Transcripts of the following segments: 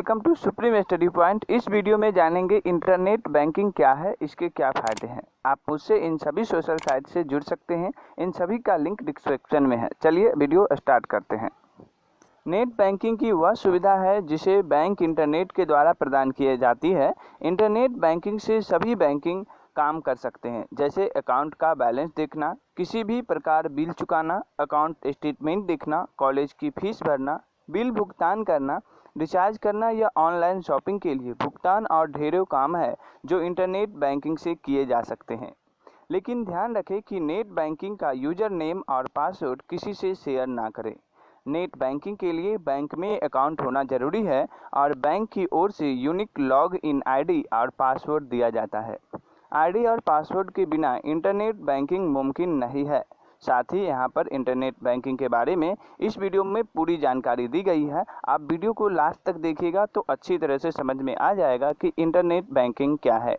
Welcome to supreme study point. इस video में जानेंगे इंटरनेट बैंकिंग क्या है, इसके क्या फ़ायदे हैं। आप मुझसे इन सभी सोशल साइट से जुड़ सकते हैं। इन सभी का लिंक डिस्क्रिप्शन में है। चलिए वीडियो स्टार्ट करते हैं। नेट बैंकिंग की वह सुविधा है जिसे बैंक इंटरनेट के द्वारा प्रदान की जाती है। इंटरनेट बैंकिंग से सभी बैंकिंग काम कर सकते हैं, जैसे अकाउंट का बैलेंस देखना, किसी भी प्रकार बिल चुकाना, अकाउंट स्टेटमेंट देखना, कॉलेज की फीस भरना, बिल भुगतान करना, रिचार्ज करना या ऑनलाइन शॉपिंग के लिए भुगतान और ढेरों काम है जो इंटरनेट बैंकिंग से किए जा सकते हैं। लेकिन ध्यान रखें कि नेट बैंकिंग का यूज़र नेम और पासवर्ड किसी से शेयर ना करें। नेट बैंकिंग के लिए बैंक में अकाउंट होना जरूरी है और बैंक की ओर से यूनिक लॉग इन आईडी और पासवर्ड दिया जाता है। आईडी और पासवर्ड के बिना इंटरनेट बैंकिंग मुमकिन नहीं है। साथ ही यहाँ पर इंटरनेट बैंकिंग के बारे में इस वीडियो में पूरी जानकारी दी गई है। आप वीडियो को लास्ट तक देखिएगा तो अच्छी तरह से समझ में आ जाएगा कि इंटरनेट बैंकिंग क्या है।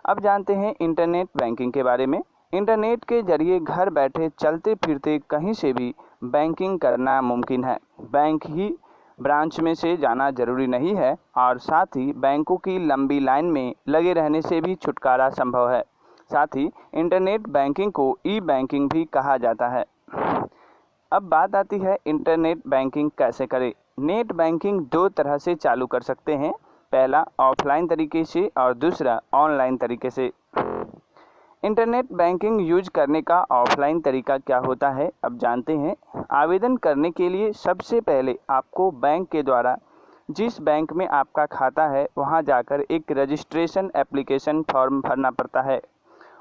अब जानते हैं इंटरनेट बैंकिंग के बारे में। इंटरनेट के जरिए घर बैठे चलते फिरते कहीं से भी बैंकिंग करना मुमकिन है। बैंक ही ब्रांच में से जाना जरूरी नहीं है और साथ ही बैंकों की लंबी लाइन में लगे रहने से भी छुटकारा संभव है। साथ ही इंटरनेट बैंकिंग को ई बैंकिंग भी कहा जाता है। अब बात आती है इंटरनेट बैंकिंग कैसे करें। नेट बैंकिंग दो तरह से चालू कर सकते हैं, पहला ऑफलाइन तरीके से और दूसरा ऑनलाइन तरीके से। इंटरनेट बैंकिंग यूज करने का ऑफलाइन तरीका क्या होता है, अब जानते हैं। आवेदन करने के लिए सबसे पहले आपको बैंक के द्वारा जिस बैंक में आपका खाता है वहां जाकर एक रजिस्ट्रेशन एप्लीकेशन फॉर्म भरना पड़ता है।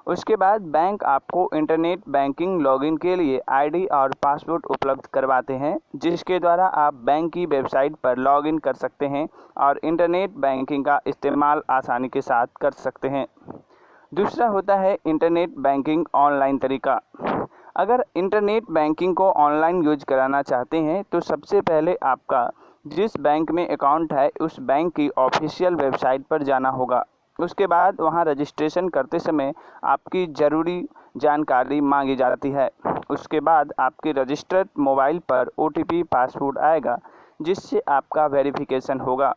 उसके बाद बैंक आपको इंटरनेट बैंकिंग लॉगिन के लिए आईडी और पासवर्ड उपलब्ध करवाते हैं, जिसके द्वारा आप बैंक की वेबसाइट पर लॉगिन कर सकते हैं और इंटरनेट बैंकिंग का इस्तेमाल आसानी के साथ कर सकते हैं। दूसरा होता है इंटरनेट बैंकिंग ऑनलाइन तरीका। अगर इंटरनेट बैंकिंग को ऑनलाइन यूज कराना चाहते हैं तो सबसे पहले आपका जिस बैंक में अकाउंट है उस बैंक की ऑफिशियल वेबसाइट पर जाना होगा। उसके बाद वहां रजिस्ट्रेशन करते समय आपकी ज़रूरी जानकारी मांगी जाती है। उसके बाद आपके रजिस्टर्ड मोबाइल पर ओटीपी पासवर्ड आएगा, जिससे आपका वेरिफिकेशन होगा।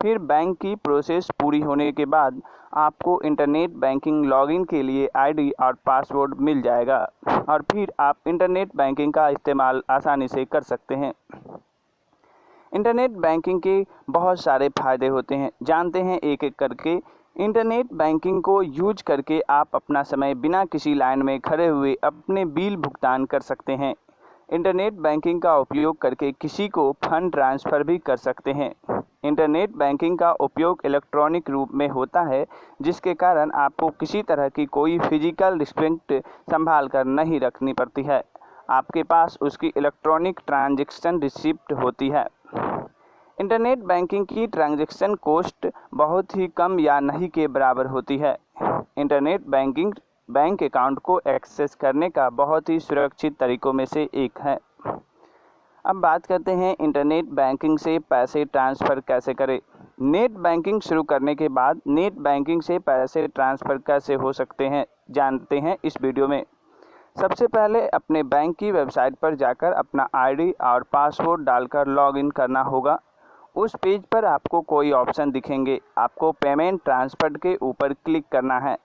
फिर बैंक की प्रोसेस पूरी होने के बाद आपको इंटरनेट बैंकिंग लॉगिन के लिए आईडी और पासवर्ड मिल जाएगा और फिर आप इंटरनेट बैंकिंग का इस्तेमाल आसानी से कर सकते हैं। इंटरनेट बैंकिंग के बहुत सारे फ़ायदे होते हैं, जानते हैं एक एक करके। इंटरनेट बैंकिंग को यूज करके आप अपना समय बिना किसी लाइन में खड़े हुए अपने बिल भुगतान कर सकते हैं। इंटरनेट बैंकिंग का उपयोग करके किसी को फंड ट्रांसफ़र भी कर सकते हैं। इंटरनेट बैंकिंग का उपयोग इलेक्ट्रॉनिक रूप में होता है, जिसके कारण आपको किसी तरह की कोई फिजिकल रिस्ट्रिक्ट संभाल कर नहीं रखनी पड़ती है। आपके पास उसकी इलेक्ट्रॉनिक ट्रांजैक्शन रिसिप्ट होती है। इंटरनेट बैंकिंग की ट्रांजैक्शन कॉस्ट बहुत ही कम या नहीं के बराबर होती है। इंटरनेट बैंकिंग बैंक अकाउंट को एक्सेस करने का बहुत ही सुरक्षित तरीकों में से एक है। अब बात करते हैं इंटरनेट बैंकिंग से पैसे ट्रांसफ़र कैसे करें। नेट बैंकिंग शुरू करने के बाद नेट बैंकिंग से पैसे ट्रांसफ़र कैसे हो सकते हैं, जानते हैं इस वीडियो में। सबसे पहले अपने बैंक की वेबसाइट पर जाकर अपना आईडी और पासवर्ड डालकर लॉगिन करना होगा। उस पेज पर आपको कोई ऑप्शन दिखेंगे, आपको पेमेंट ट्रांसफ़र के ऊपर क्लिक करना है।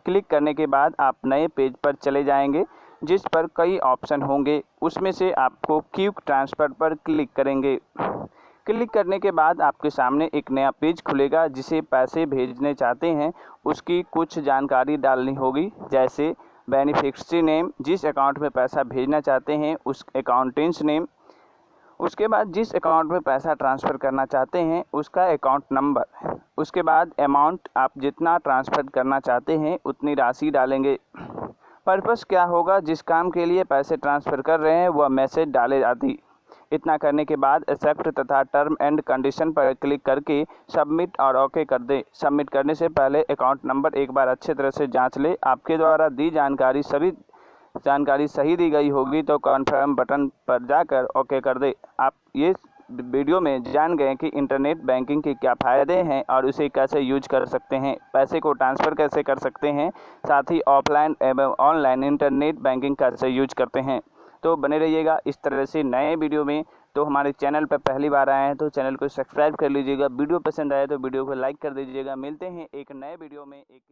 क्लिक करने के बाद आप नए पेज पर चले जाएंगे, जिस पर कई ऑप्शन होंगे। उसमें से आपको क्विक ट्रांसफ़र पर क्लिक करेंगे। क्लिक करने के बाद आपके सामने एक नया पेज खुलेगा, जिसे पैसे भेजने चाहते हैं उसकी कुछ जानकारी डालनी होगी, जैसे बेनिफिशियरी नेम, जिस अकाउंट में पैसा भेजना चाहते हैं उस अकाउंटेंट्स नेम, उसके बाद जिस अकाउंट में पैसा ट्रांसफ़र करना चाहते हैं उसका अकाउंट नंबर, उसके बाद अमाउंट, आप जितना ट्रांसफ़र करना चाहते हैं उतनी राशि डालेंगे। पर्पस क्या होगा, जिस काम के लिए पैसे ट्रांसफ़र कर रहे हैं वह मैसेज डाले आदि। इतना करने के बाद एक्सेप्ट तथा टर्म एंड कंडीशन पर क्लिक करके सबमिट और ओके कर दें। सबमिट करने से पहले अकाउंट नंबर एक बार अच्छे तरह से जांच ले। आपके द्वारा दी जानकारी सही दी गई होगी तो कन्फर्म बटन पर जाकर ओके कर दे। आप ये वीडियो में जान गए कि इंटरनेट बैंकिंग के क्या फ़ायदे हैं और उसे कैसे यूज कर सकते हैं, पैसे को ट्रांसफ़र कैसे कर सकते हैं, साथ ही ऑफलाइन एवं ऑनलाइन इंटरनेट बैंकिंग कैसे यूज करते हैं। तो बने रहिएगा इस तरह से नए वीडियो में। तो हमारे चैनल पर पहली बार आए हैं तो चैनल को सब्सक्राइब कर लीजिएगा। वीडियो पसंद आए तो वीडियो को लाइक कर दीजिएगा। मिलते हैं एक नए वीडियो में एक